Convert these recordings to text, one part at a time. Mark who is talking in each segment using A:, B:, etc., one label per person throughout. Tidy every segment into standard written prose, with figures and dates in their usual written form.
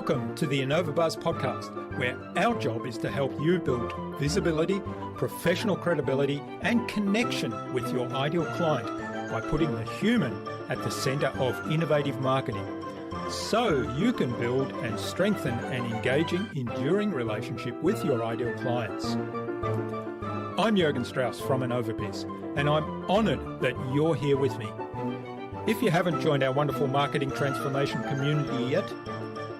A: Welcome to the InnovaBuzz podcast, where our job is to help you build visibility, professional credibility, and connection with your ideal client by putting the human at the center of innovative marketing, so you can build and strengthen an engaging, enduring relationship with your ideal clients. I'm Jürgen Strauss from InnovaBuzz, and I'm honored that you're here with me. If you haven't joined our wonderful marketing transformation community yet,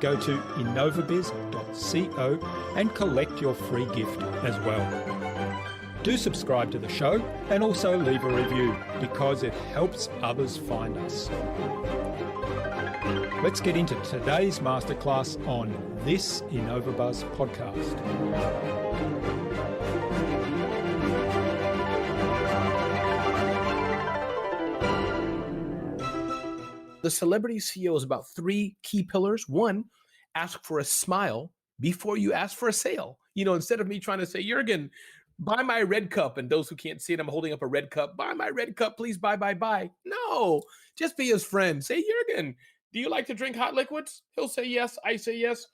A: go to innovabiz.co and collect your free gift as well. Do subscribe to the show and also leave a review because it helps others find us. Let's get into today's masterclass on this InnovaBuzz podcast.
B: The Celebrity CEO is about three key pillars. One, ask for a smile before you ask for a sale. Instead of me trying to say, Jürgen, buy my red cup. And those who can't see it, I'm holding up a red cup. Buy my red cup, please buy. No, just be his friend. Say, Jürgen, do you like to drink hot liquids? He'll say yes. I say yes.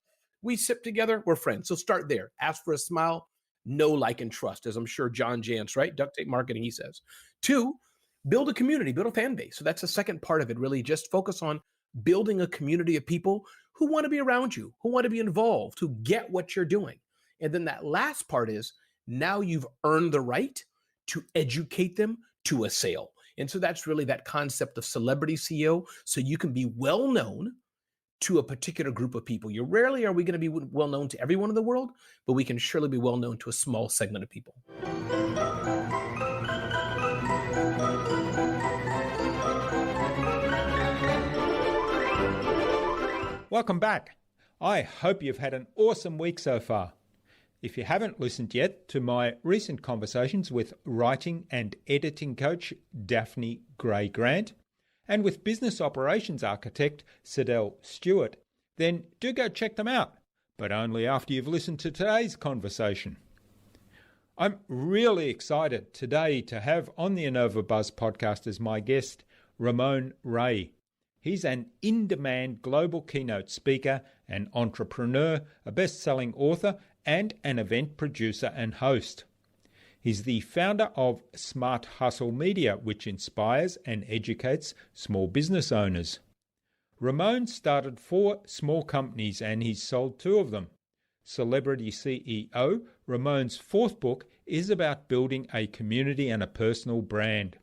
B: We sip together. We're friends. So start there. Ask for a smile. Know, like, and trust, as I'm sure John Jantz, right? Duct tape marketing, he says. Two, build a community, build a fan base. So that's the second part of it, really. Just focus on building a community of people who want to be around you, who want to be involved, who get what you're doing. And then that last part is now you've earned the right to educate them to a sale. And so that's really that concept of celebrity CEO. So you can be well known to a particular group of people. Rarely are we going to be well known to everyone in the world, but we can surely be well known to a small segment of people.
A: Welcome back. I hope you've had an awesome week so far. If you haven't listened yet to my recent conversations with writing and editing coach Daphne Gray Grant and with business operations architect Sidel Stewart, then do go check them out, but only after you've listened to today's conversation. I'm really excited today to have on the InnovaBuzz podcast as my guest Ramon Ray. He's an in-demand global keynote speaker, an entrepreneur, a best-selling author, and an event producer and host. He's the founder of Smart Hustle Media, which inspires and educates small business owners. Ramon started 4 small companies and he's sold 2 of them. Celebrity CEO, Ramon's 4th book, is about building a community and a personal brand.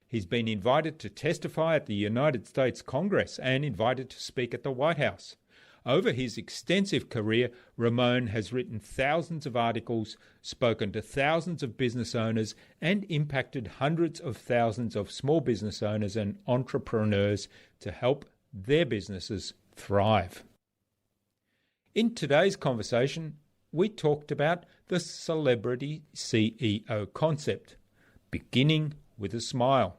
A: He's been invited to testify at the United States Congress and invited to speak at the White House. Over his extensive career, Ramon has written thousands of articles, spoken to thousands of business owners, and impacted hundreds of thousands of small business owners and entrepreneurs to help their businesses thrive. In today's conversation, we talked about the celebrity CEO concept, beginning with a smile.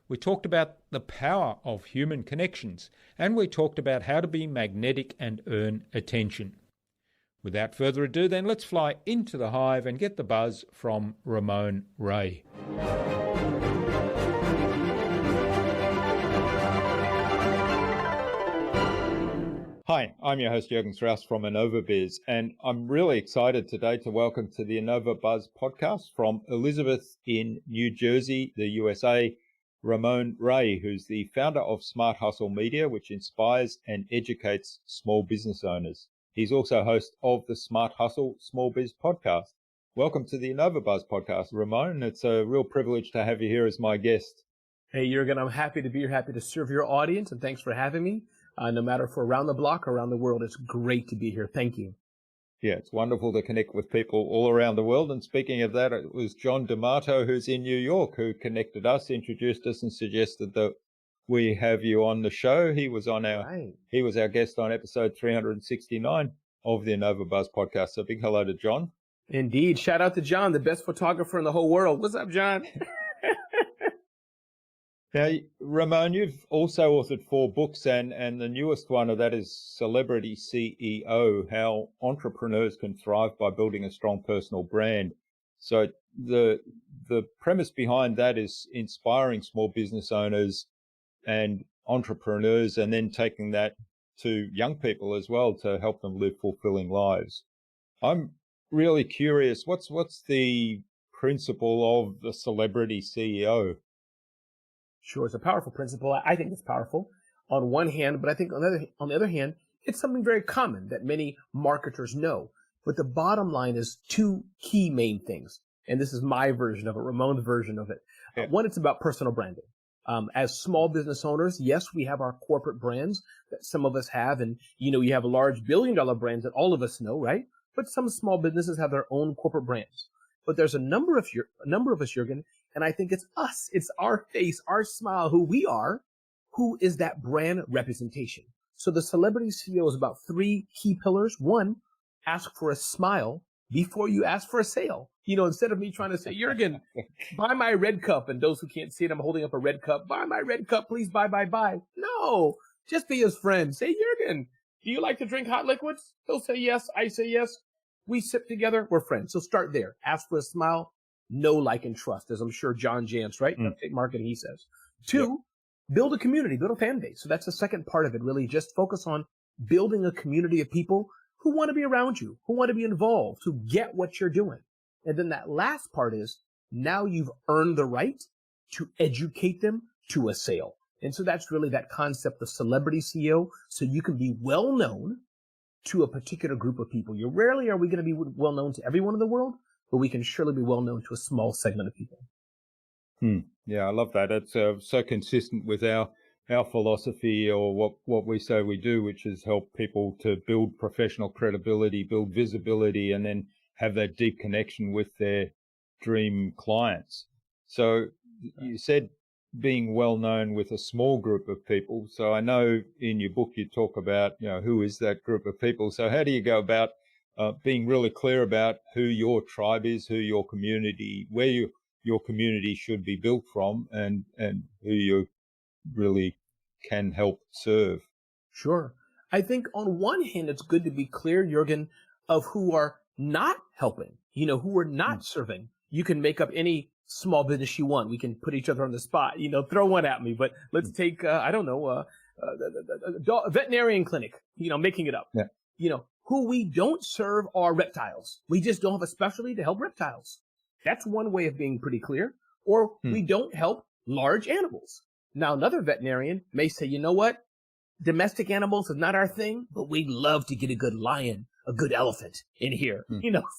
A: We talked about the power of human connections, and we talked about how to be magnetic and earn attention. Without further ado, then let's fly into the hive and get the buzz from Ramon Ray. Hi, I'm your host Jürgen Strauss from InnovaBuzz, and I'm really excited today to welcome to the InnovaBuzz podcast from Elizabeth in New Jersey, the USA, Ramon Ray, who's the founder of Smart Hustle Media, which inspires and educates small business owners. He's also host of the Smart Hustle Small Biz podcast. Welcome to the InnovaBuzz podcast, Ramon. It's a real privilege to have you here as my guest.
B: Hey, Jürgen, I'm happy to be here, happy to serve your audience, and thanks for having me. No matter for around the block or around the world, it's great to be here. Thank you.
A: Yeah, it's wonderful to connect with people all around the world. And speaking of that, it was John D'Amato, who's in New York, who connected us, introduced us, and suggested that we have you on the show. He was our guest on episode 369 of the InnovaBuzz podcast. So big hello to John.
B: Indeed. Shout out to John, the best photographer in the whole world. What's up, John?
A: Now, Ramon, you've also authored 4 books, and the newest one of that is Celebrity CEO, How Entrepreneurs Can Thrive by Building a Strong Personal Brand. So the premise behind that is inspiring small business owners and entrepreneurs, and then taking that to young people as well to help them live fulfilling lives. I'm really curious, what's the principle of the celebrity CEO?
B: Sure, it's a powerful principle. I think it's powerful on one hand, but I think on the other hand, it's something very common that many marketers know. But the bottom line is two key main things. And this is my version of it, Ramon's version of it.
A: Yeah.
B: One, it's about personal branding. As small business owners, yes, we have our corporate brands that some of us have. And, you have large billion-dollar brands that all of us know, right? But some small businesses have their own corporate brands. But there's a number of us, Jürgen, and I think it's us. It's our face, our smile, who we are, who is that brand representation. So the celebrity CEO is about three key pillars. One, ask for a smile before you ask for a sale. Instead of me trying to say, Jürgen, buy my red cup. And those who can't see it, I'm holding up a red cup. Buy my red cup, please buy. No, just be his friend. Say, Jürgen, do you like to drink hot liquids? He'll say yes. I say yes. We sip together. We're friends. So start there. Ask for a smile. Know, like, and trust, as I'm sure John Jantz, right? Marketing, he says. Two, build a community, build a fan base. So that's the second part of it, really. Just focus on building a community of people who want to be around you, who want to be involved, who get what you're doing. And then that last part is now you've earned the right to educate them to a sale. And so that's really that concept of celebrity CEO. So you can be well known to a particular group of people. Rarely are we going to be well known to everyone in the world, but we can surely be well known to a small segment of people.
A: Yeah, I love that. It's so consistent with our philosophy, or what we say we do, which is help people to build professional credibility, build visibility, and then have that deep connection with their dream clients. So you said being well known with a small group of people. So I know in your book you talk about, who is that group of people. So how do you go about being really clear about who your tribe is, who your community, where your community should be built from, and who you really can help serve?
B: Sure. I think on one hand, it's good to be clear, Jürgen, of who are not helping, who are not serving. You can make up any small business you want. We can put each other on the spot, throw one at me. But let's take, a veterinarian clinic, making it up.
A: Yeah.
B: Who we don't serve are reptiles. We just don't have a specialty to help reptiles. That's one way of being pretty clear. Or we don't help large animals. Now, another veterinarian may say, you know what? Domestic animals is not our thing, but we'd love to get a good lion, a good elephant in here,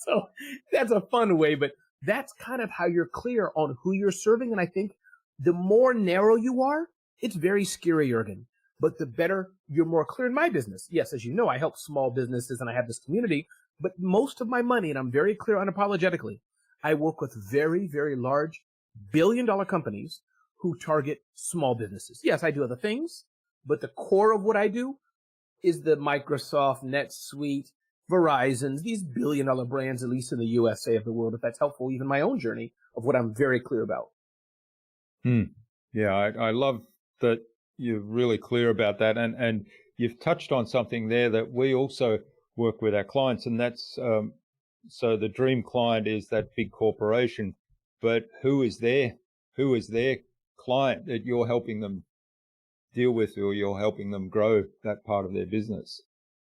B: so that's a fun way, but that's kind of how you're clear on who you're serving. And I think the more narrow you are, it's very scary, Jürgen, but the better you're more clear in my business. Yes, as you know, I help small businesses and I have this community, but most of my money, and I'm very clear unapologetically, I work with very, very large billion-dollar companies who target small businesses. Yes, I do other things, but the core of what I do is the Microsoft, NetSuite, Verizon's, these billion-dollar brands, at least in the USA of the world, if that's helpful, even my own journey of what I'm very clear about.
A: Yeah, I love that you're really clear about that. And you've touched on something there that we also work with our clients, and that's so the dream client is that big corporation, but who is their client that you're helping them deal with, or you're helping them grow that part of their business?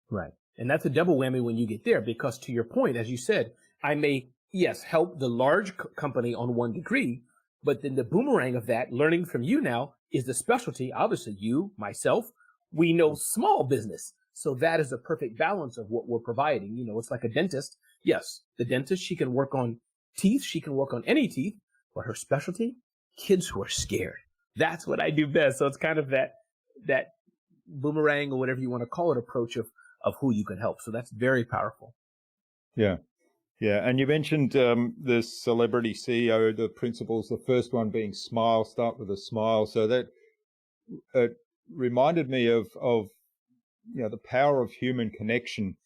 B: Right. And that's a double whammy when you get there, because to your point, as you said, I may, yes, help the large company on one degree, but then the boomerang of that, learning from you now, is the specialty. Obviously, you, myself, we know small business. So that is a perfect balance of what we're providing. It's like a dentist. Yes, the dentist, she can work on teeth. She can work on any teeth, but her specialty, kids who are scared. That's what I do best. So it's kind of that boomerang, or whatever you want to call it, approach of who you can help. So that's very powerful.
A: Yeah. Yeah. And you mentioned the celebrity CEO, the principles, the first one being smile, start with a smile. So that reminded me of the power of human connection,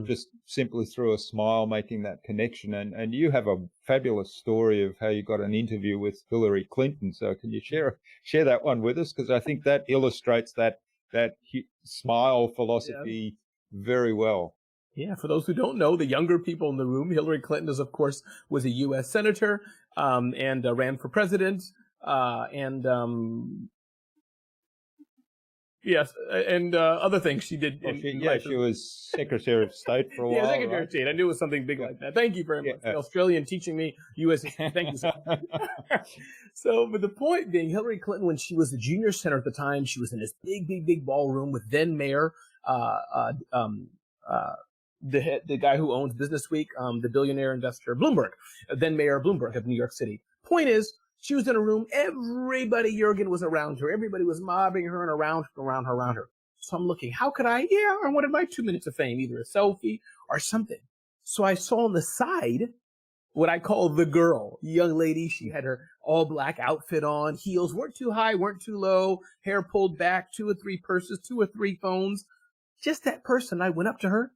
A: just simply through a smile, making that connection. And you have a fabulous story of how you got an interview with Hillary Clinton. So can you share that one with us? Because I think that illustrates that smile philosophy very well.
B: Yeah, for those who don't know, the younger people in the room, Hillary Clinton is, of course, was a U.S. senator and ran for president. Yes, and other things she did.
A: Well, she was Secretary of State for a while.
B: Yeah, Secretary of
A: right?
B: State. I knew it was something big like that. Thank you very much. The Australian teaching me U.S. history. Thank you so much. So, but the point being, Hillary Clinton, when she was the junior senator at the time, she was in this big ballroom with then Mayor, the guy who owns Business Week, the billionaire investor Bloomberg, then Mayor Bloomberg of New York City. Point is, she was in a room. Everybody, Jurgen, was around her. Everybody was mobbing her and around her. So I'm looking, how could I wanted my 2 minutes of fame, either a selfie or something. So I saw on the side what I call the girl, young lady. She had her all black outfit on, heels weren't too high, weren't too low, hair pulled back, 2 or 3 purses, 2 or 3 phones. Just that person. I went up to her,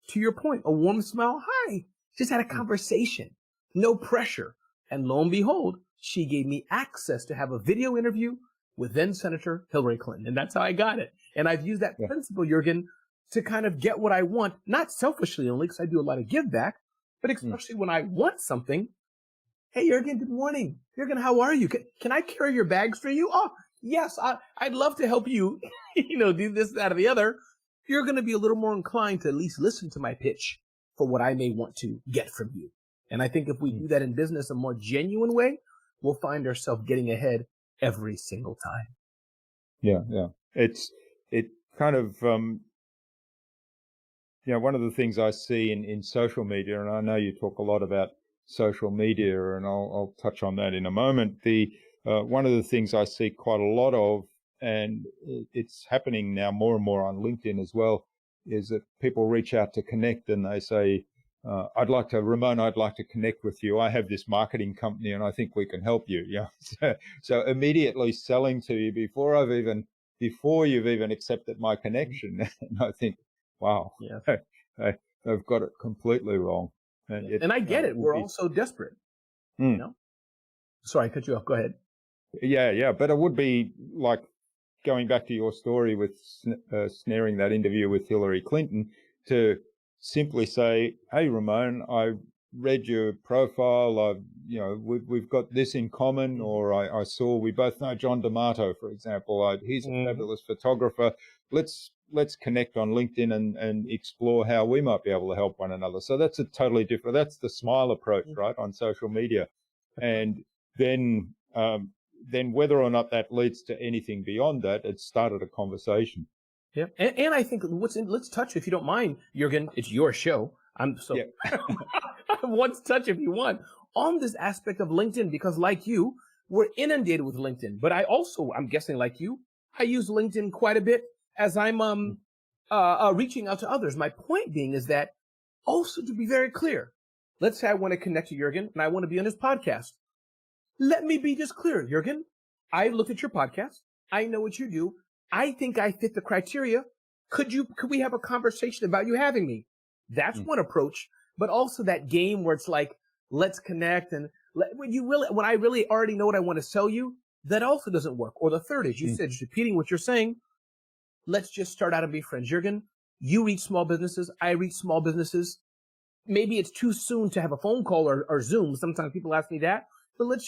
B: to your point, a warm smile. Hi. Just had a conversation, no pressure. And lo and behold, she gave me access to have a video interview with then Senator Hillary Clinton. And that's how I got it. And I've used that principle, Jurgen, to kind of get what I want, not selfishly only, because I do a lot of give back, but especially when I want something. Hey, Jurgen, good morning. Jurgen, how are you? Can I carry your bags for you? Oh, yes, I'd love to help you, do this, that, or the other. You're going to be a little more inclined to at least listen to my pitch for what I may want to get from you. And I think if we do that in business a more genuine way, we'll find ourselves getting ahead every single time.
A: Yeah. It kind of, one of the things I see in social media, and I know you talk a lot about social media, and I'll touch on that in a moment. One of the things I see quite a lot of, and it's happening now more and more on LinkedIn as well, is that people reach out to connect and they say, Ramon, I'd like to connect with you. I have this marketing company and I think we can help you. Yeah. So immediately selling to you before you've even accepted my connection. And I think, wow, they've got it completely wrong.
B: And I get it. We're all so desperate. Sorry, I cut you off. Go ahead.
A: Yeah. But it would be like going back to your story with snaring that interview with Hillary Clinton, to simply say, hey, Ramon, I read your profile. We've got this in common, or I saw, we both know John D'Amato, for example. He's a fabulous photographer. Let's connect on LinkedIn and explore how we might be able to help one another. So that's a totally different, that's the smile approach, right, on social media. And then whether or not that leads to anything beyond that, it started a conversation.
B: Yeah, and I think let's touch, if you don't mind, Jurgen, it's your show. Let's touch, if you want, on this aspect of LinkedIn, because like you, we're inundated with LinkedIn. But I'm guessing like you, I use LinkedIn quite a bit as I'm reaching out to others. My point being is that also, to be very clear, let's say I want to connect to Jurgen and I want to be on his podcast. Let me be just clear, Jurgen. I looked at your podcast. I know what you do. I think I fit the criteria. Could we have a conversation about you having me? That's one approach, but also that game where it's like, let's connect. And when I really already know what I want to sell you, that also doesn't work. Or the third is, you said, just repeating what you're saying, let's just start out and be friends. Jurgen, you reach small businesses. I reach small businesses. Maybe it's too soon to have a phone call or Zoom. Sometimes people ask me that, but let's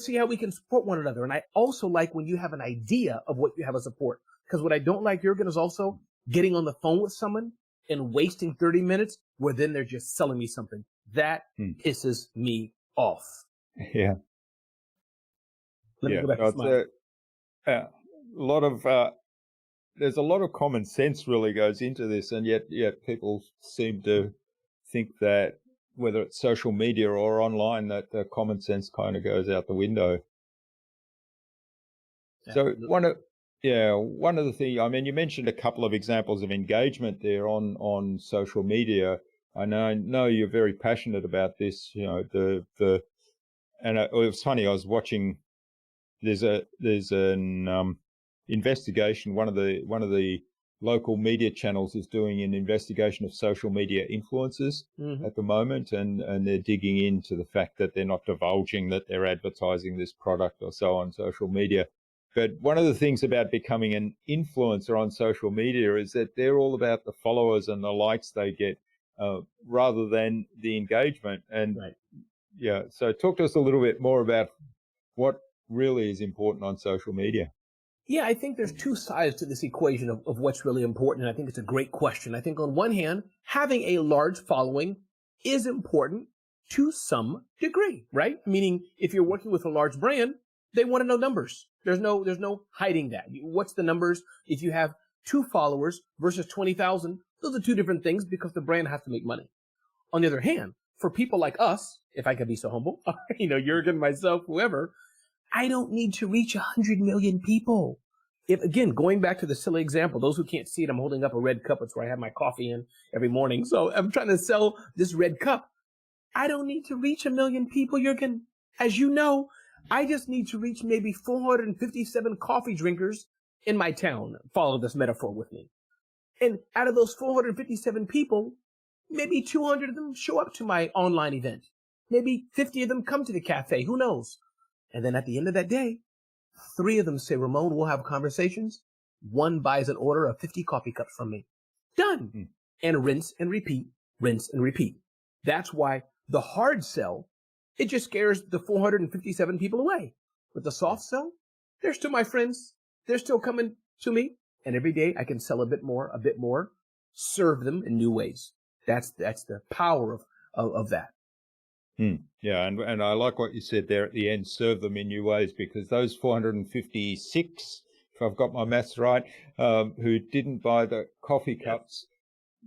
B: see how we can support one another. And I also like when you have an idea of what you have to support. Because what I don't like, Jurgen, is also getting on the phone with someone and wasting 30 minutes where then they're just selling me something. That pisses me off.
A: Yeah.
B: Let me go back to smile.
A: There's a lot of common sense really goes into this, and yet people seem to think that whether it's social media or online, that the common sense kind of goes out the window. So one of the things, I mean, you mentioned a couple of examples of engagement there on social media. I know you're very passionate about this. It was funny. I was watching. There's an investigation. One of the local media channels is doing an investigation of social media influencers at the moment, and they're digging into the fact that they're not divulging that they're advertising this product or so on social media. But one of the things about becoming an influencer on social media is that they're all about the followers and the likes they get, rather than the engagement. And so talk to us a little bit more about what really is important on social media.
B: Yeah, I think there's two sides to this equation of what's really important. And I think it's a great question. I think on one hand, having a large following is important to some degree, right? Meaning if you're working with a large brand, they want to know numbers. There's no hiding that. What's the numbers? If you have 2 followers versus 20,000, those are 2 different things because the brand has to make money. On the other hand, for people like us, if I could be so humble, Jürgen, myself, whoever, I don't need to reach 100 million people. If, again, going back to the silly example, those who can't see it, I'm holding up a red cup. It's where I have my coffee in every morning. So I'm trying to sell this red cup. I don't need to reach 1 million people, Jürgen. As you know, I just need to reach maybe 457 coffee drinkers in my town. Follow this metaphor with me. And out of those 457 people, maybe 200 of them show up to my online event. Maybe 50 of them come to the cafe. Who knows? And then at the end of that day, 3 of them say, Ramon, we'll have conversations. 1 buys an order of 50 coffee cups from me. Done. And rinse and repeat, rinse and repeat. That's why the hard sell, it just scares the 457 people away. But the soft sell, they're still my friends. They're still coming to me. And every day I can sell a bit more, serve them in new ways. That's the power of that.
A: Yeah, and I like what you said there at the end, serve them in new ways, because those 456, if I've got my maths right, who didn't buy the coffee cups,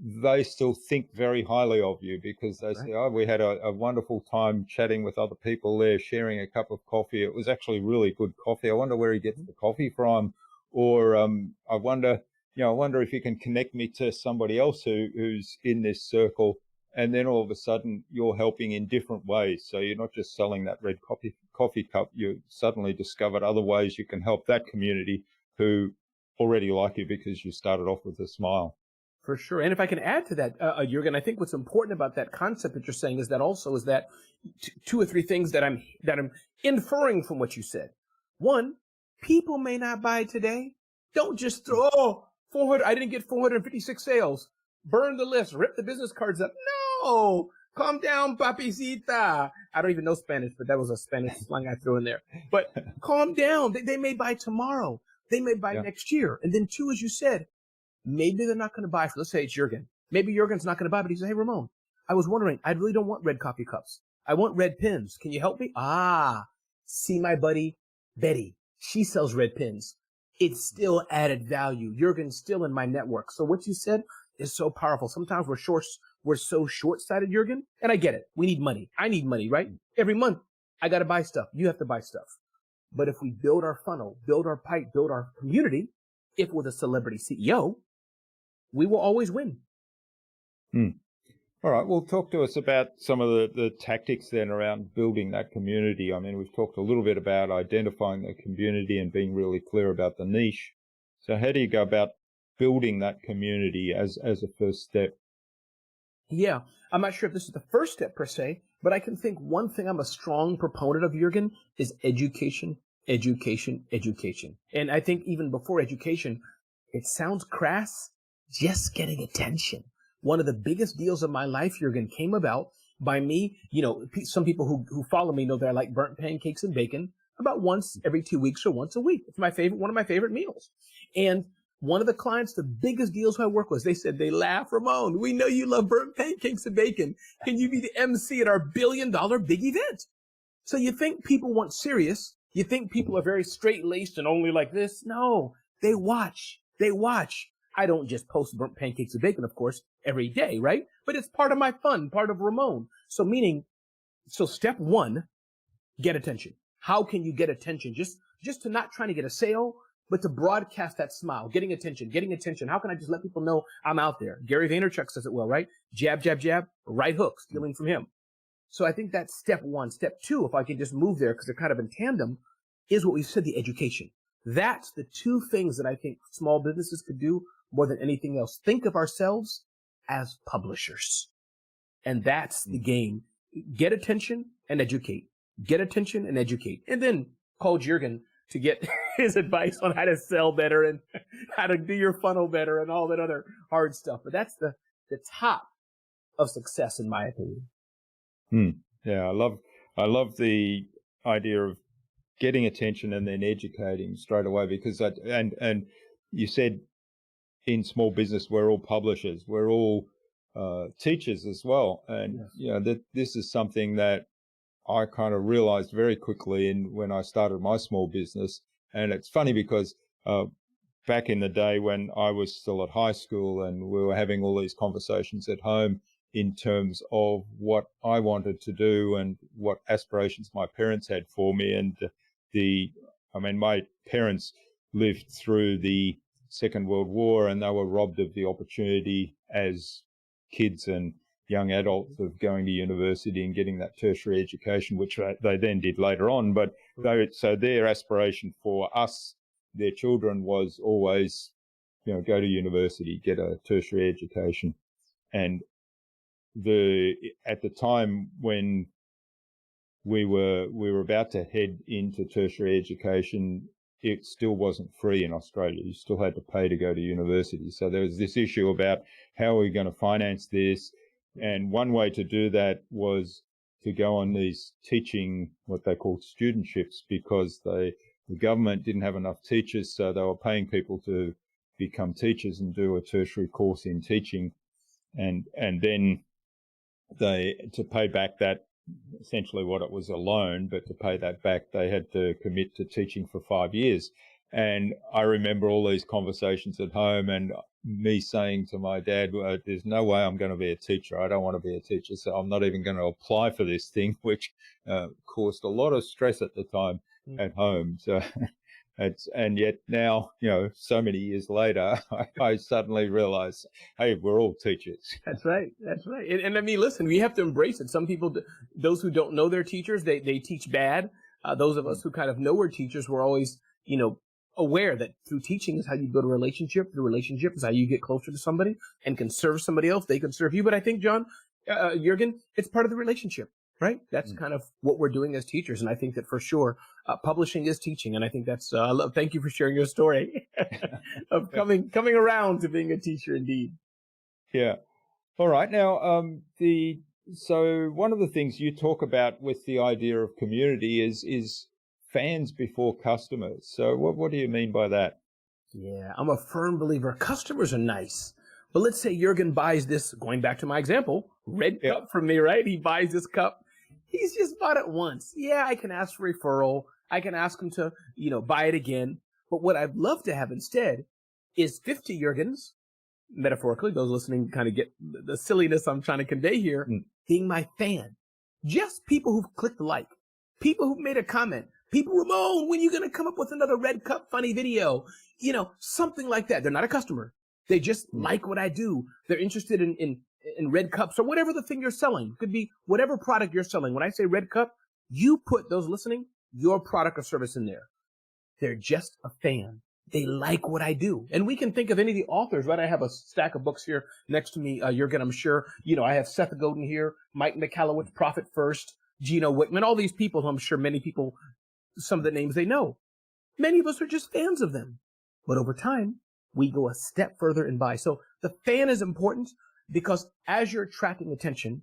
A: they still think very highly of you because they say, oh, we had a wonderful time chatting with other people there, sharing a cup of coffee. It was actually really good coffee. I wonder where he gets the coffee from. Or I wonder if you can connect me to somebody else who's in this circle. And then all of a sudden you're helping in different ways. So you're not just selling that red coffee cup. You suddenly discovered other ways you can help that community who already like you because you started off with a smile.
B: For sure. And if I can add to that, Jürgen, I think what's important about that concept that you're saying is that 2 or 3 things that I'm inferring from what you said. One, people may not buy today. Don't just throw, 400, I didn't get 456 sales. Burn the list, rip the business cards up. No, calm down, papicita. I don't even know Spanish, but that was a Spanish slang I threw in there. But calm down. They may buy tomorrow. They may buy next year. And then 2, as you said, maybe they're not going to buy. Let's say it's Jürgen. Maybe Jürgen's not going to buy, but he says, hey, Ramon, I was wondering, I really don't want red coffee cups. I want red pins. Can you help me? See my buddy, Betty. She sells red pins. It's still added value. Jürgen's still in my network. So what you said is so powerful. Sometimes we're so short-sighted, Jürgen, and I get it. We need money. I need money, right? Every month, I got to buy stuff. You have to buy stuff. But if we build our funnel, build our pipe, build our community, if we're the celebrity CEO, we will always win.
A: All right. Well, talk to us about some of the tactics then around building that community. I mean, we've talked a little bit about identifying the community and being really clear about the niche. So how do you go about building that community as a first step?
B: Yeah, I'm not sure if this is the first step per se, but I can think one thing I'm a strong proponent of, Jürgen, is education, education, education. And I think even before education, it sounds crass, just getting attention. One of the biggest deals of my life, Jürgen, came about by me. Some people who follow me know that I like burnt pancakes and bacon about once every 2 weeks or once a week. It's one of my favorite meals. And one of the clients, the biggest deals I work with, they said, they laugh, Ramon, we know you love burnt pancakes and bacon. Can you be the MC at our $1 billion big event? So you think people want serious. You think people are very straight-laced and only like this. No, they watch. They watch. I don't just post burnt pancakes and bacon, of course, every day, right? But it's part of my fun, part of Ramon. So step 1, get attention. How can you get attention? Just to not trying to get a sale, but to broadcast that smile, getting attention. How can I just let people know I'm out there? Gary Vaynerchuk says it well, right? Jab, jab, jab, right hook, stealing from him. So I think that's step 1. Step 2, if I can just move there because they're kind of in tandem, is what we said, the education. That's the 2 things that I think small businesses could do more than anything else. Think of ourselves as publishers. And that's the game. Get attention and educate. Get attention and educate. And then call Jürgen to get his advice on how to sell better and how to do your funnel better and all that other hard stuff. But that's the top of success, in my opinion.
A: Yeah, I love the idea of getting attention and then educating straight away, because and you said in small business we're all publishers, we're all teachers as well, and that this is something that I kind of realized very quickly when I started my small business. And it's funny because back in the day when I was still at high school and we were having all these conversations at home in terms of what I wanted to do and what aspirations my parents had for me. And my parents lived through the Second World War, and they were robbed of the opportunity as kids and young adults of going to university and getting that tertiary education, which they then did later on. But so their aspiration for us, their children, was always, go to university, get a tertiary education. And at the time when we were about to head into tertiary education, it still wasn't free in Australia. You still had to pay to go to university. So there was this issue about how are we going to finance this? And one way to do that was to go on these teaching, what they called studentships, because the government didn't have enough teachers, so they were paying people to become teachers and do a tertiary course in teaching. And then to pay back that, essentially what it was, a loan, but to pay that back, they had to commit to teaching for 5 years. And I remember all these conversations at home and me saying to my dad, well, there's no way I'm going to be a teacher. I don't want to be a teacher, so I'm not even going to apply for this thing, which caused a lot of stress at the time at home. So and yet now, so many years later, I suddenly realize, hey, we're all teachers.
B: That's right. And I mean, listen, we have to embrace it. Some people, those who don't know they're teachers, they teach bad. Those of us who kind of know we're teachers, we're always, aware that through teaching is how you build a relationship. Through relationship is how you get closer to somebody and can serve somebody else. They can serve you. But I think, John, Jürgen, it's part of the relationship, right? That's kind of what we're doing as teachers. And I think that for sure, publishing is teaching. And I think that's, thank you for sharing your story of coming around to being a teacher indeed.
A: Yeah. All right. Now, so one of the things you talk about with the idea of community is fans before customers. So what do you mean by that?
B: Yeah, I'm a firm believer. Customers are nice. But let's say Jürgen buys this, going back to my example, red cup from me, right? He buys this cup. He's just bought it once. Yeah, I can ask for referral. I can ask him to, buy it again. But what I'd love to have instead is 50 Jürgens, metaphorically, those listening kind of get the silliness I'm trying to convey here, being my fan. Just people who've clicked like, people who've made a comment, people, Ramon, when are you going to come up with another red cup funny video? Something like that. They're not a customer. They just like what I do. They're interested in red cups or whatever the thing you're selling. It could be whatever product you're selling. When I say red cup, you put, those listening, your product or service in there. They're just a fan. They like what I do. And we can think of any of the authors, right? I have a stack of books here next to me, Jürgen, I'm sure. I have Seth Godin here, Mike Michalowicz, Profit First, Gino Wickman, all these people who I'm sure many people, some of the names they know. Many of us are just fans of them. But over time, we go a step further and buy. So the fan is important because as you're attracting attention,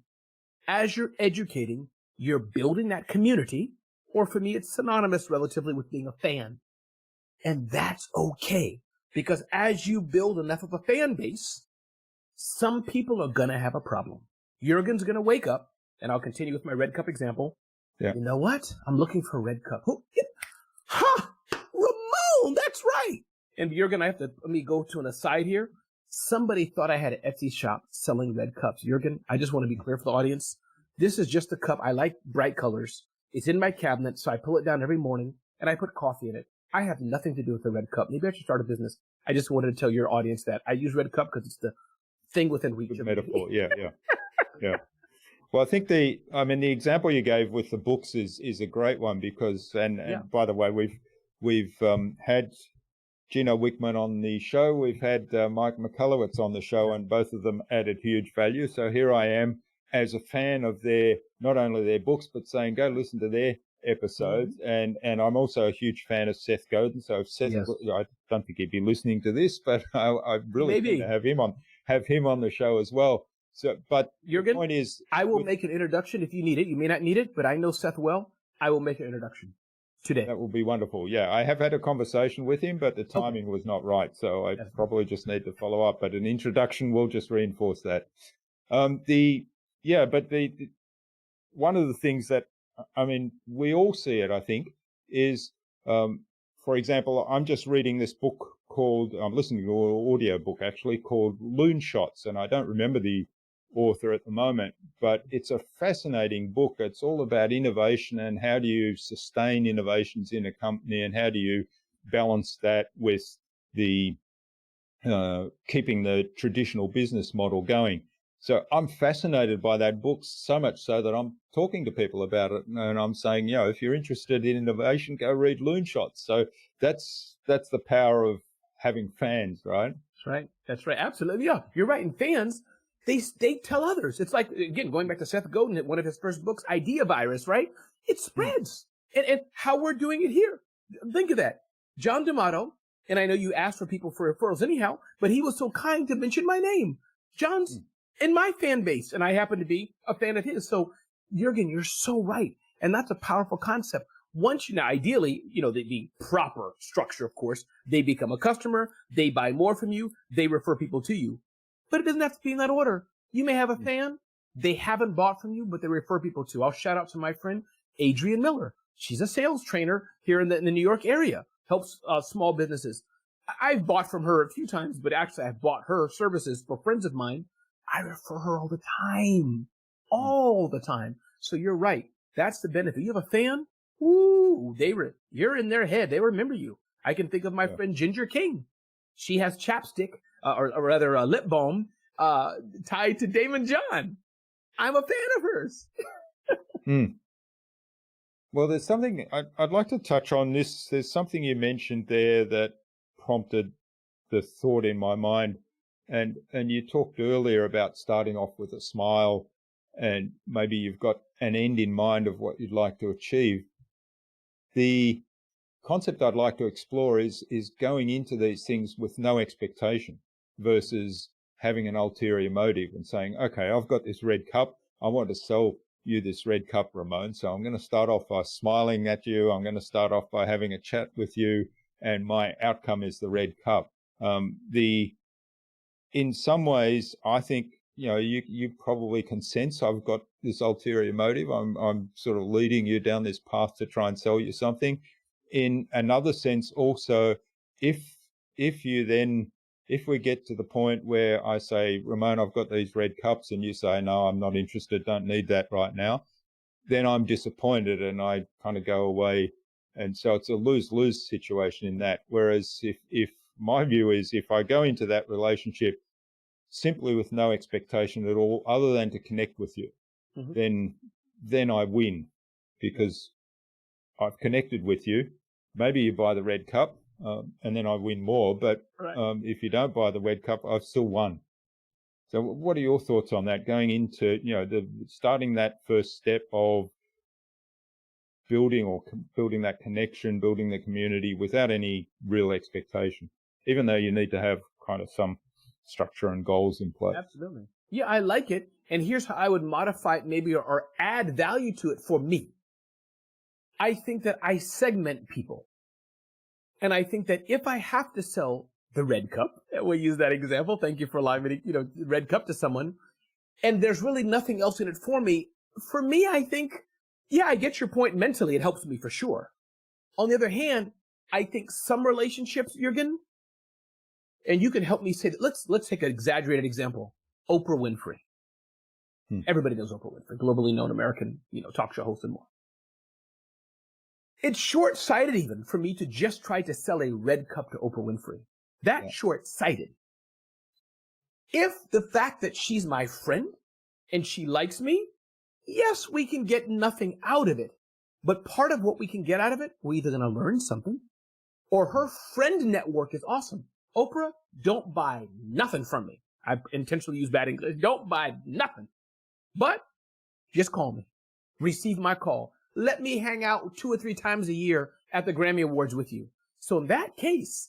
B: as you're educating, you're building that community, or for me, it's synonymous relatively with being a fan. And that's okay, because as you build enough of a fan base, some people are going to have a problem. Jürgen's going to wake up, and I'll continue with my red cup example. Yeah. You know what? I'm looking for a red cup. Ramon, that's right. And Jürgen, let me go to an aside here. Somebody thought I had an Etsy shop selling red cups. Jürgen, I just want to be clear for the audience. This is just a cup. I like bright colors. It's in my cabinet, so I pull it down every morning, and I put coffee in it. I have nothing to do with the red cup. Maybe I should start a business. I just wanted to tell your audience that I use red cup because it's the thing within reach of
A: metaphor. Yeah. Well, I think the example you gave with the books is a great one because, and by the way, we've had Gino Wickman on the show. We've had Mike Michalowicz on the show, and both of them added huge value. So here I am as a fan of not only their books, but saying, go listen to their episodes. And I'm also a huge fan of Seth Godin. So if Seth, I don't think he'd be listening to this, but I really want to have him on the show as well. So, but
B: Jürgen,
A: the point is,
B: I will make an introduction if you need it. You may not need it, but I know Seth well. I will make an introduction. today.
A: That will be wonderful. Yeah, I have had a conversation with him, but the timing was not right. So I probably just need to follow up. But an introduction will just reinforce that. One of the things that, I mean, we all see it, I think, is, for example, I'm just reading this book called, I'm listening to an audio book actually called Loon Shots, and I don't remember the author at the moment, but it's a fascinating book. It's all about innovation and how do you sustain innovations in a company and how do you balance that with the keeping the traditional business model going. So I'm fascinated by that book, so much so that I'm talking to people about it, and I'm saying, if you're interested in innovation, go read Loon Shots. So that's the power of having fans, right?
B: That's right. Absolutely. Yeah, you're right. And fans, they tell others. It's like, again, going back to Seth Godin at one of his first books, Idea Virus, right? It spreads. And how we're doing it here. Think of that. John D'Amato, and I know you asked for people for referrals anyhow, but he was so kind to mention my name. John's in my fan base, and I happen to be a fan of his. So, Jürgen, you're so right. And that's a powerful concept. Once now, ideally, the proper structure, of course, they become a customer, they buy more from you, they refer people to you. But it doesn't have to be in that order. You may have a fan, they haven't bought from you, but they refer people to. I'll shout out to my friend, Adrienne Miller. She's a sales trainer here in the New York area, helps small businesses. I've bought from her a few times, but actually I've bought her services for friends of mine. I refer her all the time. So you're right. That's the benefit. You have a fan? Ooh, you're in their head. They remember you. I can think of my friend Ginger King. She has chapstick, or rather lip balm, tied to Damon John. I'm a fan of hers.
A: Well, there's something I'd like to touch on this. There's something you mentioned there that prompted the thought in my mind. And you talked earlier about starting off with a smile, and maybe you've got an end in mind of what you'd like to achieve. The concept I'd like to explore is going into these things with no expectation versus having an ulterior motive and saying, okay, I've got this red cup. I want to sell you this red cup, Ramon. So I'm going to start off by smiling at you. I'm going to start off by having a chat with you. And my outcome is the red cup. In some ways, I think, you probably can sense I've got this ulterior motive. I'm sort of leading you down this path to try and sell you something. In another sense, also, if we get to the point where I say, Ramon, I've got these red cups, and you say, no, I'm not interested, don't need that right now, then I'm disappointed and I kind of go away. And so it's a lose-lose situation in that. Whereas if my view is, if I go into that relationship simply with no expectation at all, other than to connect with you, then I win, because I've connected with you. Maybe you buy the red cup, and then I win more. But if you don't buy the red cup, I've still won. So what are your thoughts on that, going into, starting that first step of building that connection, building the community without any real expectation, even though you need to have kind of some structure and goals in place?
B: Absolutely. Yeah, I like it. And here's how I would modify it maybe, or add value to it for me. I think that I segment people. And I think that if I have to sell the red cup, and we'll use that example, thank you for allowing me to, red cup to someone, and there's really nothing else in it for me, I think, yeah, I get your point mentally. It helps me for sure. On the other hand, I think some relationships, Jürgen, and you can help me say that, let's take an exaggerated example. Oprah Winfrey. Everybody knows Oprah Winfrey, globally known American, talk show host and more. It's short-sighted even for me to just try to sell a red cup to Oprah Winfrey. That's short-sighted. If the fact that she's my friend and she likes me, yes, we can get nothing out of it. But part of what we can get out of it, we're either going to learn something, or her friend network is awesome. Oprah, don't buy nothing from me. I intentionally use bad English. Don't buy nothing. But just call me. Receive my call. Let me hang out 2 or 3 times a year at the Grammy Awards with you. So in that case,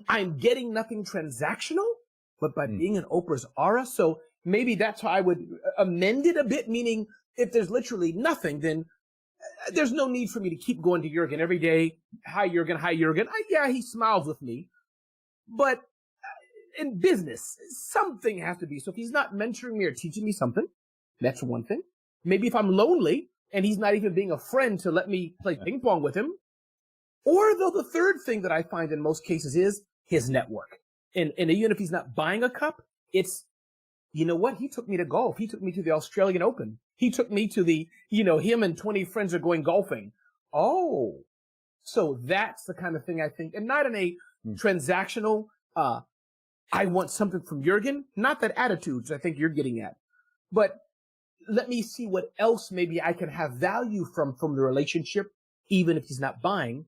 B: I'm getting nothing transactional, but by being in Oprah's aura. So maybe that's how I would amend it a bit, meaning if there's literally nothing, then there's no need for me to keep going to Jurgen every day. Hi, Jurgen. Hi, Jurgen. Yeah, he smiles with me. But in business, something has to be. So if he's not mentoring me or teaching me something, that's one thing. Maybe if I'm lonely and he's not even being a friend to let me play ping pong with him. Or though the third thing that I find in most cases is his network. And even if he's not buying a cup, it's, you know what? He took me to golf. He took me to the Australian Open. He took me to the, him and 20 friends are going golfing. Oh, so that's the kind of thing I think, and not in a transactional, I want something from Jurgen, not that attitudes I think you're getting at, but let me see what else maybe I can have value from the relationship, even if he's not buying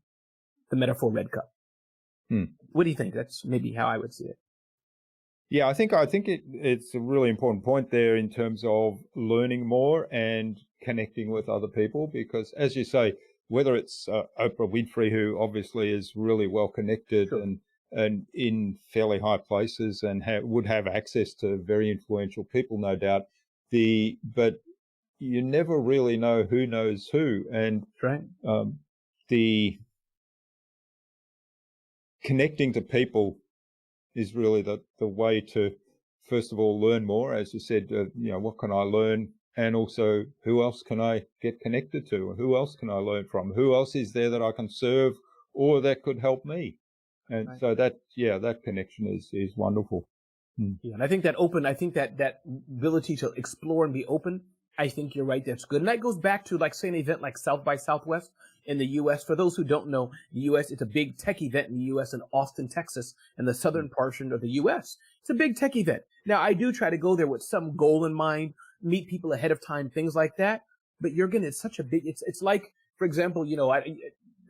B: the metaphor red cup. What do you think? That's maybe how I would see it.
A: Yeah, I think it's a really important point there in terms of learning more and connecting with other people, because as you say, whether it's Oprah Winfrey, who obviously is really well connected
B: Sure.
A: and in fairly high places and would have access to very influential people, no doubt. But you never really know who knows who, and
B: Right.
A: The connecting to people is really the way to, first of all, learn more. As you said, what can I learn? And also, who else can I get connected to? Who else can I learn from? Who else is there that I can serve or that could help me? And
B: right.
A: So that connection is wonderful.
B: Yeah, and I think that that ability to explore and be open, I think you're right. That's good. And that goes back to, like, say, an event like South by Southwest in the U.S. For those who don't know, the U.S., it's a big tech event in the U.S. in Austin, Texas, in the southern portion of the U.S. It's a big tech event. Now, I do try to go there with some goal in mind, meet people ahead of time, things like that. But Jurgen, it's such a big, it's like, for example,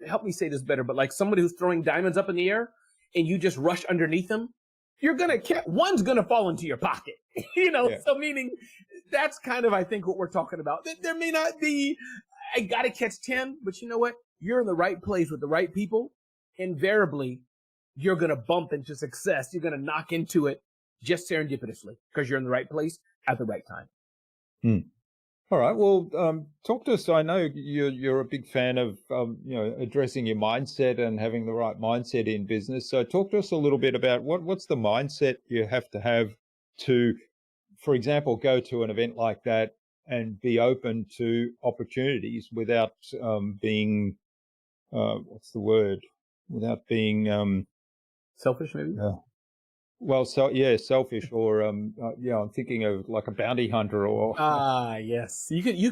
B: help me say this better, but like somebody who's throwing diamonds up in the air and you just rush underneath them, one's gonna fall into your pocket, Yeah. So meaning that's kind of, I think, what we're talking about. There may not be, I gotta catch 10, but you know what? You're in the right place with the right people. Invariably, you're gonna bump into success. You're gonna knock into it just serendipitously because you're in the right place at the right time.
A: All right. Well, talk to us. I know you're a big fan of addressing your mindset and having the right mindset in business. So talk to us a little bit about what's the mindset you have to, for example, go to an event like that and be open to opportunities without being without being
B: selfish, maybe.
A: Selfish, or I'm thinking of like a bounty hunter, or
B: yes, you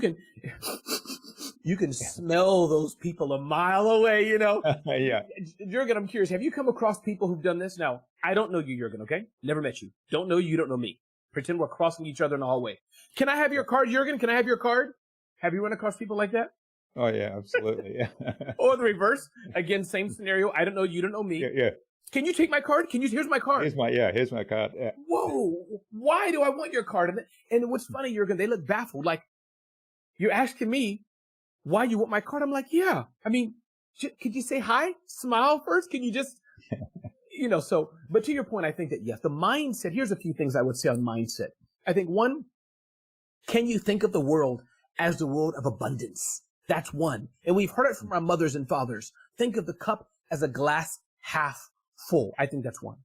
B: can smell those people a mile away,
A: Yeah.
B: Jurgen, I'm curious, have you come across people who've done this? Now, I don't know you, Jurgen, okay? Never met you. Don't know you, don't know me. Pretend we're crossing each other in the hallway. Can I have your card, Jurgen? Can I have your card? Have you run across people like that?
A: Oh yeah, absolutely. Yeah.
B: Or the reverse. Again, same scenario. I don't know you, don't know me.
A: Yeah.
B: Can you take my card? Here's my card.
A: Here's my card. Yeah.
B: Whoa, why do I want your card? And what's funny, Jurgen, they look baffled. Like, you're asking me why you want my card. I'm like, yeah. I mean, could you say hi? Smile first? Can you just, but to your point, I think that, yes, the mindset, here's a few things I would say on mindset. I think one, can you think of the world as the world of abundance? That's one. And we've heard it from our mothers and fathers. Think of the cup as a glass half full. I think that's one.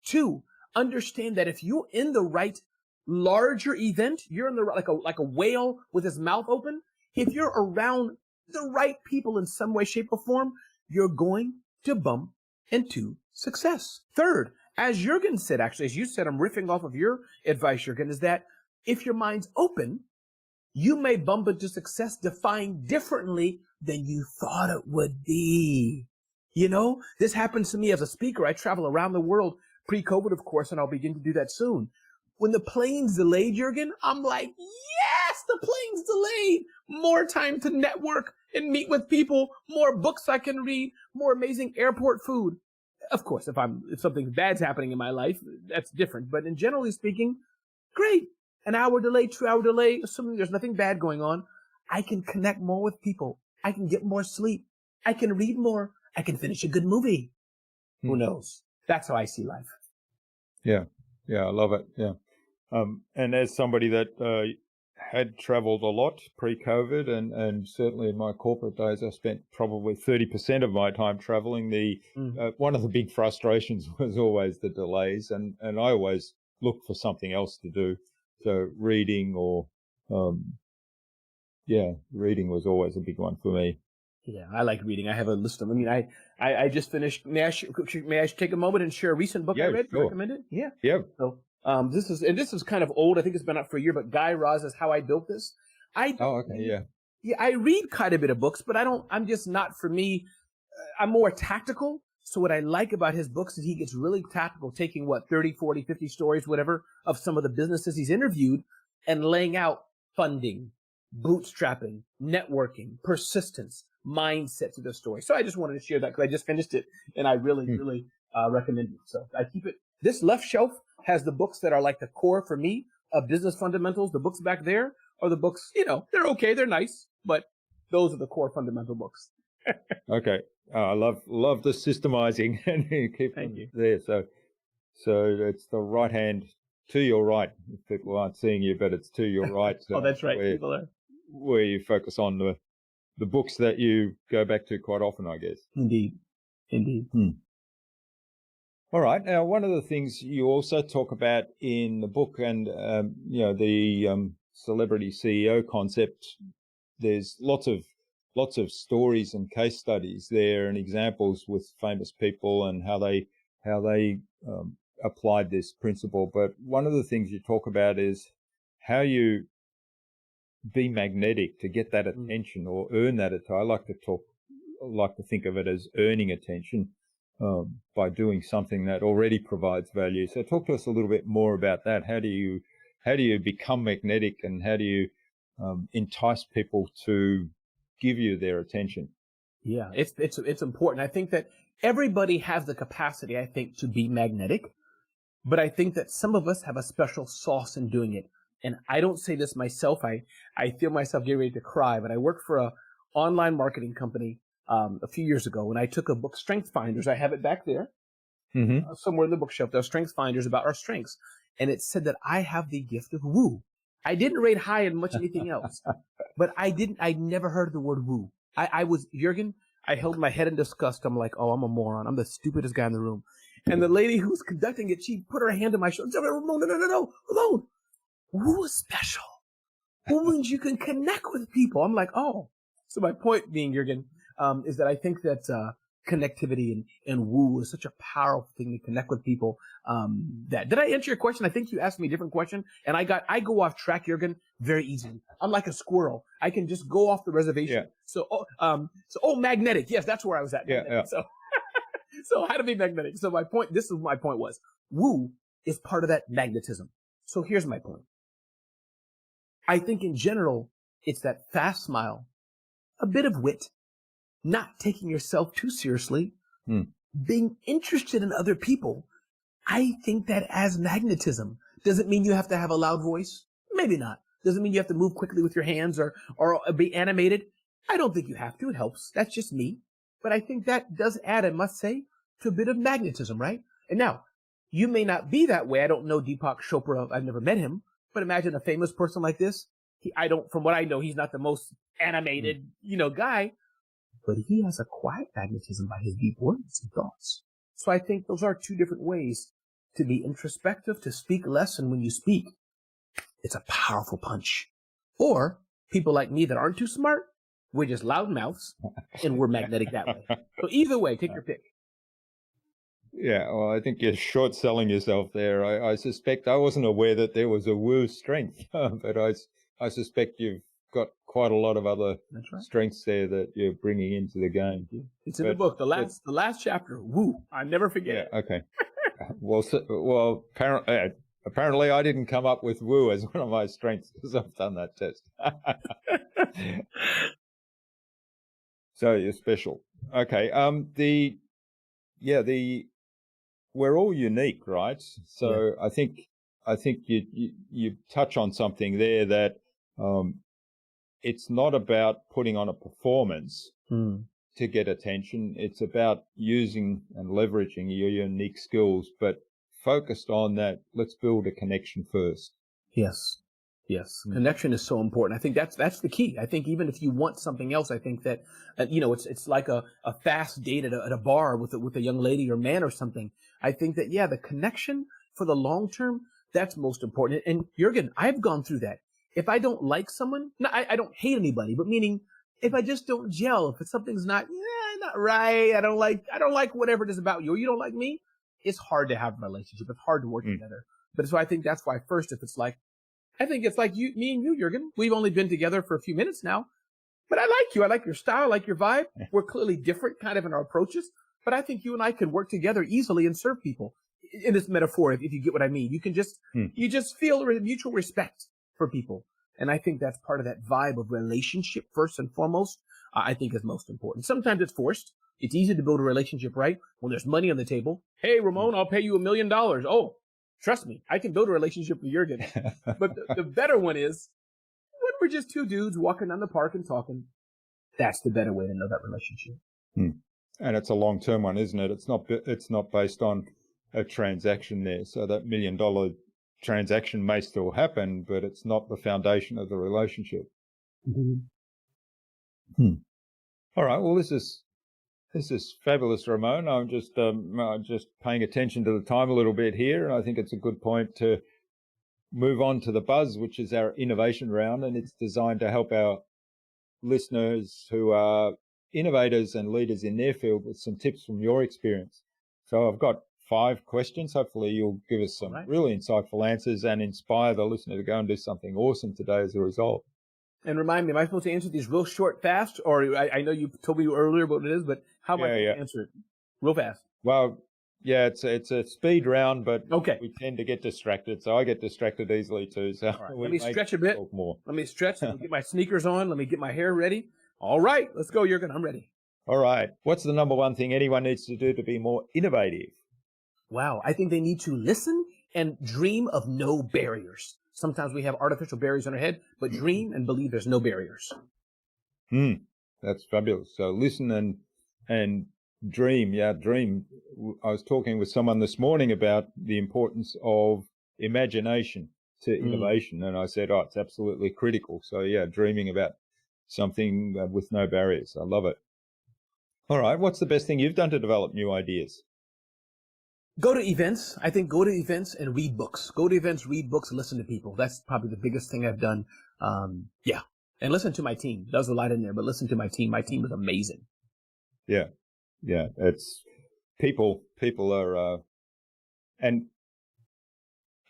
B: Two, understand that if you're in the right larger event, you're in the like a whale with his mouth open. If you're around the right people in some way, shape, or form, you're going to bump into success. Third, as Jurgen said, actually, as you said, I'm riffing off of your advice, Jurgen, is that if your mind's open, you may bump into success defined differently than you thought it would be. This happens to me as a speaker. I travel around the world pre-COVID, of course, and I'll begin to do that soon. When the plane's delayed, Jurgen, I'm like, yes, the plane's delayed. More time to network and meet with people, more books I can read, more amazing airport food. Of course, if something bad's happening in my life, that's different. But in generally speaking, great. An hour delay, 2 hour delay, assuming there's nothing bad going on. I can connect more with people. I can get more sleep. I can read more. I can finish a good movie. Who knows? That's how I see life.
A: Yeah, I love it. Yeah. And as somebody that had traveled a lot pre-COVID, and certainly in my corporate days, I spent probably 30% of my time traveling. One of the big frustrations was always the delays, and I always looked for something else to do. So reading or, reading was always a big one for me.
B: Yeah, I like reading. I have a list of. I mean, I just finished. May I take a moment and share a recent book I read?
A: Sure.
B: Recommend it? Yeah.
A: Yeah.
B: So this is kind of old. I think it's been out for a year. But Guy Raz's How I Built This. Yeah, I read quite a bit of books, but I'm just not for me. I'm more tactical. So what I like about his books is he gets really tactical, taking 30, 40, 50 stories, whatever, of some of the businesses he's interviewed and laying out funding, bootstrapping, networking, persistence, mindset to the story. So I just wanted to share that because I just finished it and I really recommend it. So I keep it. This left shelf has the books that are like the core for me of business fundamentals. The books back there are the books, they're okay, they're nice, but those are the core fundamental books.
A: Okay. I love the systemizing and keep them there. So it's the right hand to your right. People aren't seeing you, but it's to your right.
B: Oh, that's right.
A: Where you focus on the books that you go back to quite often, I guess.
B: Indeed.
A: All right. Now, one of the things you also talk about in the book and, the celebrity CEO concept, there's lots of stories and case studies there and examples with famous people and how they applied this principle. But one of the things you talk about is how you be magnetic to get that attention or earn that attention. I like to think of it as earning attention by doing something that already provides value. So talk to us a little bit more about that. How do you become magnetic, and how do you entice people to give you their attention?
B: Yeah, it's important. I think that everybody has the capacity, I think, to be magnetic, but I think that some of us have a special sauce in doing it. And I don't say this myself. I feel myself getting ready to cry, but I worked for a online marketing company a few years ago, and I took a book, Strength Finders. I have it back there somewhere in the bookshelf. There's Strength Finders about our strengths. And it said that I have the gift of woo. I didn't rate high in much anything else, but I never heard the word woo. I was, Jürgen, I held my head in disgust. I'm like, oh, I'm a moron. I'm the stupidest guy in the room. And the lady who was conducting it, she put her hand on my shoulder. No. Woo is special. Woo means you can connect with people. I'm like, oh. So my point being, Jürgen, is that I think that connectivity and woo is such a powerful thing to connect with people. Did I answer your question? I think you asked me a different question, and I go off track, Jürgen, very easily. I'm like a squirrel. I can just go off the reservation. Yeah. So magnetic. Yes, that's where I was at.
A: Yeah.
B: So how to be magnetic. So my point was, woo is part of that magnetism. So here's my point. I think in general, it's that fast smile, a bit of wit, not taking yourself too seriously, being interested in other people. I think that as magnetism. Doesn't mean you have to have a loud voice. Maybe not. Doesn't mean you have to move quickly with your hands or be animated. I don't think you have to. It helps. That's just me. But I think that does add, I must say, to a bit of magnetism, right? And now, you may not be that way. I don't know Deepak Chopra. I've never met him. But imagine a famous person like this. From what I know, he's not the most animated, guy. But he has a quiet magnetism by his deep words and thoughts. So I think those are two different ways to be introspective, to speak less, and when you speak, it's a powerful punch. Or people like me that aren't too smart, we're just loud mouths, and we're magnetic that way. So either way, take your pick.
A: Yeah, well, I think you're short selling yourself there. I suspect I wasn't aware that there was a woo strength, but I suspect you've got quite a lot of other strengths there that you're bringing into the game.
B: It's in the book. The last chapter. Woo! I never forget it.
A: Okay. Well, apparently I didn't come up with woo as one of my strengths because I've done that test. So you're special. Okay. We're all unique, right? So yeah. I think you touch on something there that it's not about putting on a performance to get attention. It's about using and leveraging your unique skills, but focused on that. Let's build a connection first.
B: Yes. Yes, connection is so important. I think that's the key. I think even if you want something else, I think that it's like a fast date at a bar with a young lady or man or something. I think that the connection for the long term, that's most important. And Jürgen, I've gone through that. If I don't like someone, no, I don't hate anybody, but meaning if I just don't gel, if something's not right, I don't like whatever it is about you, or you don't like me, it's hard to have a relationship. It's hard to work together. But so I think that's why first, if it's like, I think it's like me and you, Jürgen. We've only been together for a few minutes now, but I like you. I like your style, I like your vibe. We're clearly different kind of in our approaches, but I think you and I can work together easily and serve people in this metaphor, if you get what I mean. You can just, you just feel mutual respect for people. And I think that's part of that vibe of relationship first and foremost, I think is most important. Sometimes it's forced. It's easy to build a relationship, right? When there's money on the table. Hey, Ramon, I'll pay you $1 million. Oh, trust me, I can build a relationship with Jürgen. But the better one is when we're just two dudes walking down the park and talking. That's the better way to know that relationship.
A: And it's a long-term one, isn't it? It's not based on a transaction there. So that $1 million transaction may still happen, but it's not the foundation of the relationship. All right. Well, this is fabulous, Ramon. I'm just paying attention to the time a little bit here, and I think it's a good point to move on to the buzz, which is our innovation round, and it's designed to help our listeners who are innovators and leaders in their field with some tips from your experience. So I've got 5 questions. Hopefully you'll give us some really insightful answers and inspire the listener to go and do something awesome today as a result. And
B: remind me, am I supposed to answer these real short, fast? Or I know you told me earlier what it is, but how am I going to answer it real fast?
A: Well, yeah, it's a speed round, but we tend to get distracted. So I get distracted easily too. So
B: let me stretch a bit. Let me stretch. Let me get my sneakers on. Let me get my hair ready. All right, let's go, Jürgen. I'm ready.
A: All right. What's the number one thing anyone needs to do to be more innovative?
B: Wow. I think they need to listen and dream of no barriers. Sometimes we have artificial barriers on our head, but dream and believe there's no barriers.
A: That's fabulous. So listen and dream. Yeah, dream. I was talking with someone this morning about the importance of imagination to innovation. And I said, it's absolutely critical. So yeah, dreaming about something with no barriers. I love it. All right. What's the best thing you've done to develop new ideas?
B: Go to events. I think go to events and read books. Go to events, read books, listen to people. That's probably the biggest thing I've done. And listen to my team. There's a lot in there, but listen to my team. My team is amazing.
A: Yeah. It's people are, and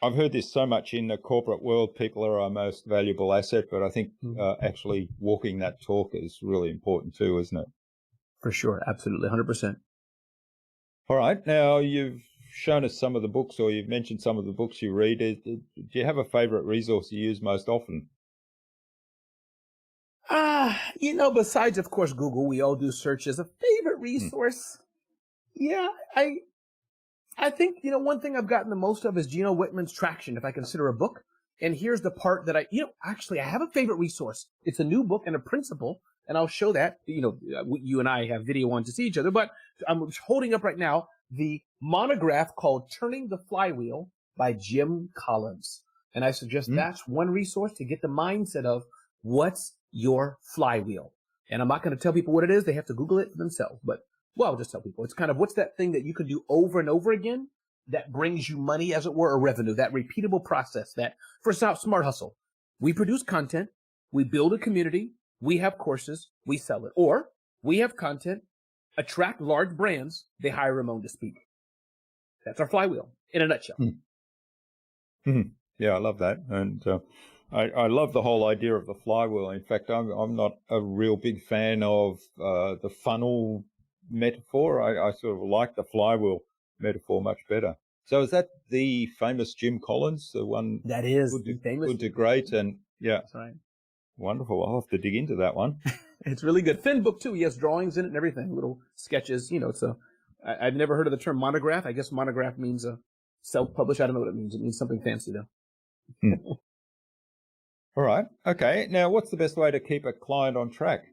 A: I've heard this so much in the corporate world. People are our most valuable asset, but I think actually walking that talk is really important too, isn't it?
B: For sure. Absolutely. 100%.
A: All right. Now you've shown us some of the books, or you've mentioned some of the books you read. Do you have a favorite resource you use most often?
B: Besides, of course, Google, we all do searches. A favorite resource? Yeah, I think, one thing I've gotten the most of is Gino Wickman's Traction, if I consider a book. And here's the part that I have a favorite resource. It's a new book and a principle, and I'll show that. You and I have video on to see each other, but I'm holding up right now the monograph called Turning the Flywheel by Jim Collins. And I suggest that's one resource to get the mindset of what's your flywheel. And I'm not going to tell people what it is. They have to Google it for themselves. But, I'll just tell people. It's kind of what's that thing that you can do over and over again that brings you money, as it were, or revenue, that repeatable process, that for Smart Hustle. We produce content. We build a community. We have courses. We sell it. Or we have content, attract large brands. They hire Ramon to speak. That's our flywheel in a nutshell.
A: Yeah, I love that. And I love the whole idea of the flywheel. In fact, I'm not a real big fan of the funnel metaphor. I sort of like the flywheel metaphor much better. So is that the famous Jim Collins, the one
B: that is
A: famous? Good to Great, and yeah,
B: that's right.
A: Wonderful. I'll have to dig into that one.
B: It's really good. Thin book too. He has drawings in it and everything, little sketches. I've never heard of the term monograph. I guess monograph means self-published. I don't know what it means. It means something fancy though.
A: All right. Okay. Now, what's the best way to keep a client on track?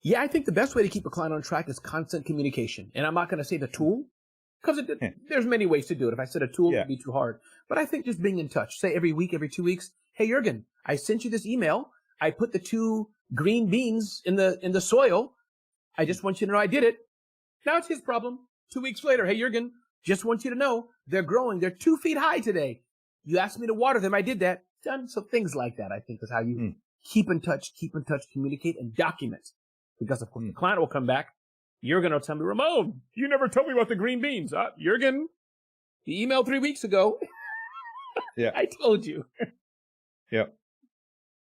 B: Yeah, I think the best way to keep a client on track is constant communication. And I'm not going to say the tool, Because there's many ways to do it. If I said a tool,
A: Yeah.
B: it'd be too hard. But I think just being in touch, say every week, every 2 weeks, hey, Jurgen, I sent you this email. I put the 2 green beans in the soil. I just want you to know I did it. Now it's his problem. 2 weeks later, hey, Jurgen, just want you to know they're growing. They're 2 feet high today. You asked me to water them. I did that. Done. So things like that, I think, is how you keep in touch, communicate, and document. Because, of course, the client will come back. Jurgen will tell me, Ramon, you never told me about the green beans. Jurgen, you emailed 3 weeks ago.
A: Yeah.
B: I told you.
A: Yeah.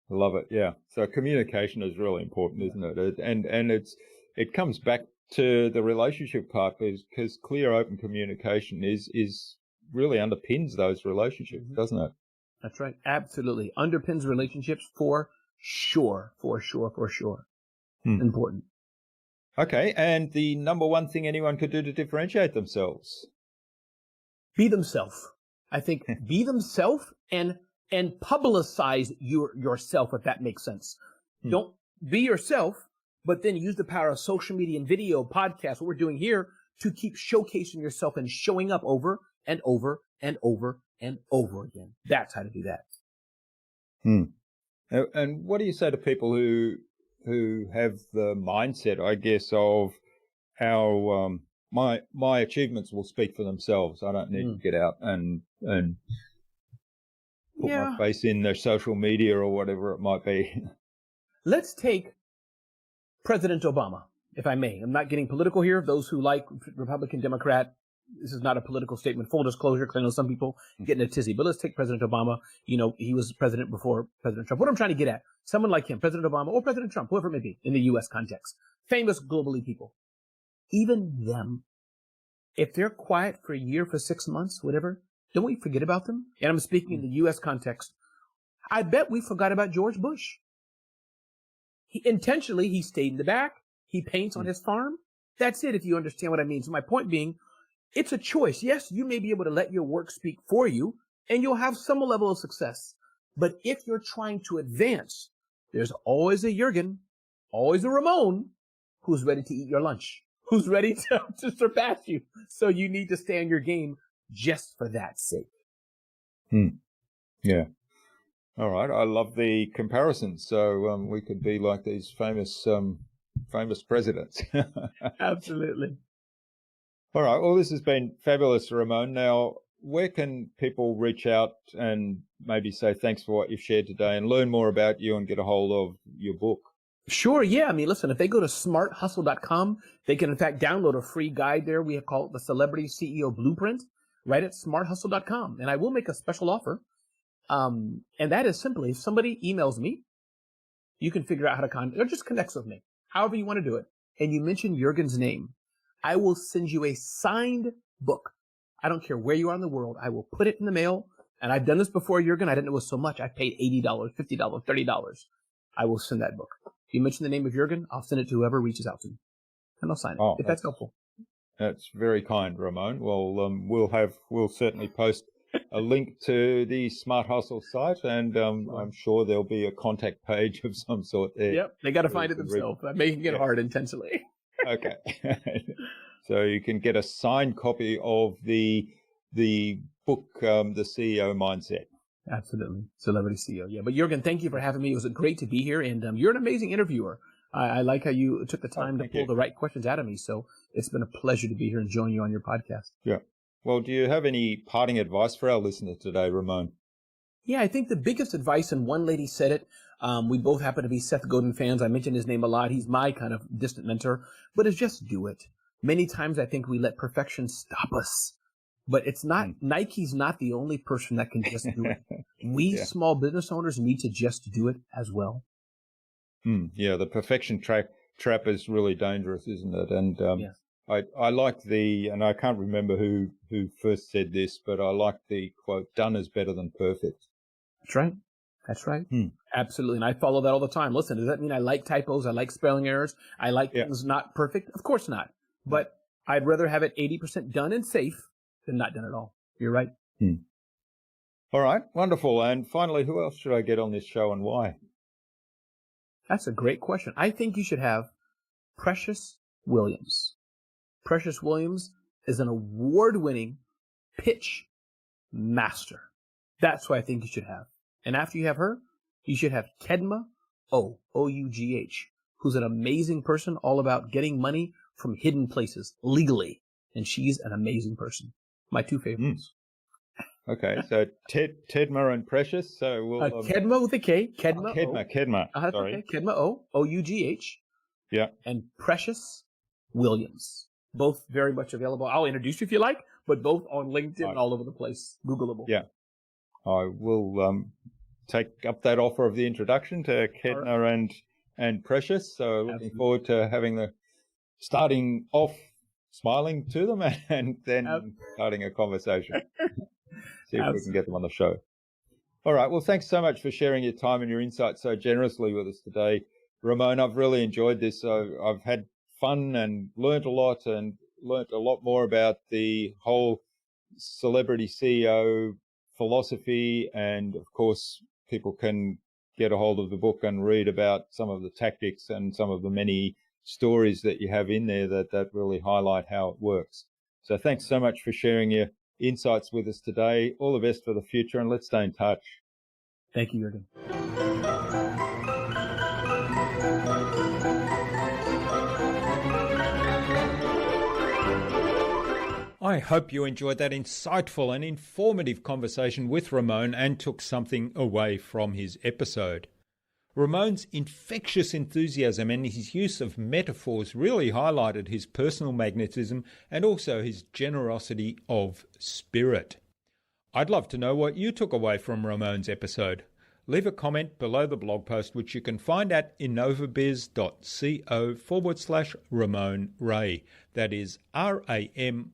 A: Love it. Yeah. So communication is really important, isn't it? And it comes back to the relationship part, because clear, open communication is really underpins those relationships, doesn't it?
B: That's right. Absolutely. Underpins relationships for sure. Important.
A: Okay. And the number one thing anyone could do to differentiate themselves?
B: Be themselves. I think be themselves and publicize yourself, if that makes sense. Don't be yourself, but then use the power of social media and video, podcasts, what we're doing here, to keep showcasing yourself and showing up over and over and over and over again. That's how to do that.
A: And what do you say to people who have the mindset, I guess, of how my achievements will speak for themselves. I don't need to get out and put my face in their social media or whatever it might be.
B: Let's take President Obama, if I may. I'm not getting political here. Those who like Republican, Democrat, this is not a political statement. Full disclosure, because I know some people get in a tizzy. But let's take President Obama. You know, he was president before President Trump. What I'm trying to get at, someone like him, President Obama or President Trump, whoever it may be, in the U.S. context, famous globally people, even them, if they're quiet for a year, for 6 months, whatever, don't we forget about them? And I'm speaking in the U.S. context. I bet we forgot about George Bush. Intentionally, he stayed in the back. He paints on his farm. That's it, if you understand what I mean. So my point being, it's a choice. Yes, you may be able to let your work speak for you, and you'll have some level of success. But if you're trying to advance, there's always a Jurgen, always a Ramon, who's ready to eat your lunch, who's ready to surpass you. So you need to stay on your game just for that sake.
A: Yeah. All right. I love the comparison. So we could be like these famous presidents.
B: Absolutely.
A: All right. Well, this has been fabulous, Ramon. Now, where can people reach out and maybe say thanks for what you've shared today and learn more about you and get a hold of your book?
B: Sure. Yeah. I mean, listen, if they go to smarthustle.com, they can, in fact, download a free guide there. We have called the Celebrity CEO Blueprint right at smarthustle.com. And I will make a special offer. And that is simply, if somebody emails me, you can figure out how to contact or just connects with me, however you want to do it. And you mention Jurgen's name. I will send you a signed book. I don't care where you are in the world. I will put it in the mail. And I've done this before, Jurgen. I didn't know it was so much. I paid $80, $50, $30. I will send that book. If you mention the name of Jurgen, I'll send it to whoever reaches out to me. And I'll sign it, if that's helpful.
A: That's very kind, Ramon. Well, we'll certainly post a link to the Smart Hustle site, and I'm sure there'll be a contact page of some sort there.
B: Yep, they got to find it themselves. I'm making it hard intentionally.
A: Okay. So you can get a signed copy of the book, The CEO Mindset.
B: Absolutely. Celebrity CEO. Yeah. But Jurgen, thank you for having me. It was great to be here. And you're an amazing interviewer. I like how you took the time to pull the right questions out of me. So it's been a pleasure to be here and join you on your podcast.
A: Yeah. Well, do you have any parting advice for our listeners today, Ramon?
B: Yeah, I think the biggest advice, and one lady said it, we both happen to be Seth Godin fans. I mention his name a lot. He's my kind of distant mentor, but it's just do it. Many times I think we let perfection stop us, but it's not, Nike's not the only person that can just do it. We small business owners need to just do it as well.
A: Yeah, the perfection trap is really dangerous, isn't it? And I like and I can't remember who first said this, but I like the quote, done is better than perfect.
B: That's right. That's right. Absolutely. And I follow that all the time. Listen, does that mean I like typos? I like spelling errors? I like things not perfect? Of course not. But I'd rather have it 80% done and safe than not done at all. You're right.
A: All right. Wonderful. And finally, who else should I get on this show and why?
B: That's a great question. I think you should have Precious Williams. Precious Williams is an award-winning pitch master. That's who I think you should have. And after you have her, you should have Kedma O-U-G-H, who's an amazing person all about getting money from hidden places legally. And she's an amazing person. My two favorites.
A: Okay, so Tedma and Precious. So we'll
B: Kedma with a K. Kedma.
A: Kedma. Sorry.
B: Okay. Kedma O-U-G-H.
A: Yeah.
B: And Precious Williams. Both very much available. I'll introduce you if you like, but both on LinkedIn and all over the place. Googleable.
A: Yeah. I will take up that offer of the introduction to Kedma and Precious. So looking forward to starting off smiling to them and then starting a conversation. See if we can get them on the show. All right. Well, thanks so much for sharing your time and your insights so generously with us today, Ramon. I've really enjoyed this. I've had fun and learnt a lot more about the whole celebrity CEO philosophy. And of course, people can get a hold of the book and read about some of the tactics and some of the many stories that you have in there that really highlight how it works. So thanks so much for sharing your insights with us today. All the best for the future, and let's stay in touch.
B: Thank you, Jürgen.
A: I hope you enjoyed that insightful and informative conversation with Ramon and took something away from his episode. Ramon's infectious enthusiasm and his use of metaphors really highlighted his personal magnetism and also his generosity of spirit. I'd love to know what you took away from Ramon's episode. Leave a comment below the blog post, which you can find at innovabiz.co/Ramon Ray. That is RAMONRAY.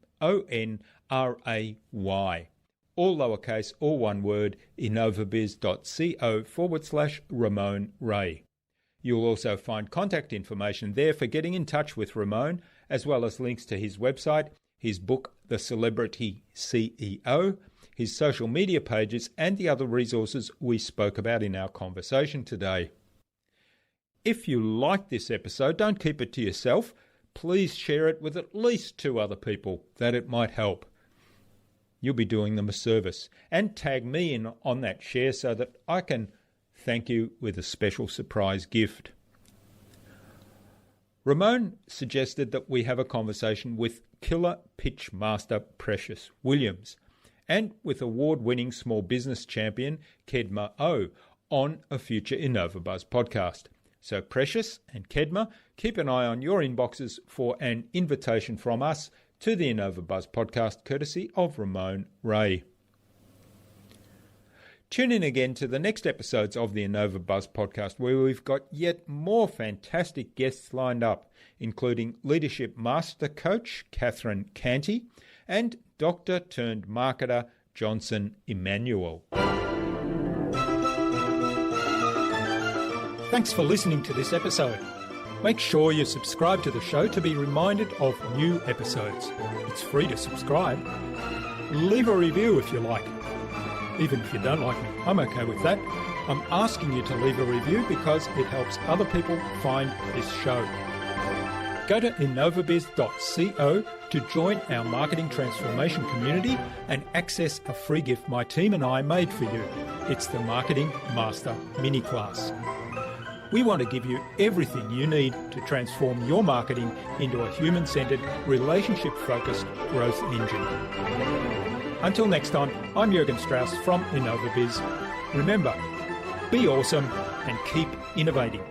A: All lowercase, all one word, innovabiz.co/Ramon Ray. You'll also find contact information there for getting in touch with Ramon, as well as links to his website, his book, The Celebrity CEO, his social media pages, and the other resources we spoke about in our conversation today. If you like this episode, don't keep it to yourself. Please share it with at least 2 other people that it might help. You'll be doing them a service. And tag me in on that share so that I can thank you with a special surprise gift. Ramon suggested that we have a conversation with killer pitch master Precious Williams and with award-winning small business champion Kedma O on a future InnovaBuzz podcast. So Precious and Kedma, keep an eye on your inboxes for an invitation from us to the InnovaBuzz podcast, courtesy of Ramon Ray. Tune in again to the next episodes of the InnovaBuzz podcast, where we've got yet more fantastic guests lined up, including leadership master coach Catherine Canty and doctor-turned-marketer Johnson Emmanuel. Thanks for listening to this episode. Make sure you subscribe to the show to be reminded of new episodes. It's free to subscribe. Leave a review if you like. Even if you don't like me, I'm okay with that. I'm asking you to leave a review because it helps other people find this show. Go to innovabiz.co to join our marketing transformation community and access a free gift my team and I made for you. It's the Marketing Master Mini Class. We want to give you everything you need to transform your marketing into a human-centered, relationship-focused growth engine. Until next time, I'm Jürgen Strauss from InnovaBiz. Remember, be awesome and keep innovating.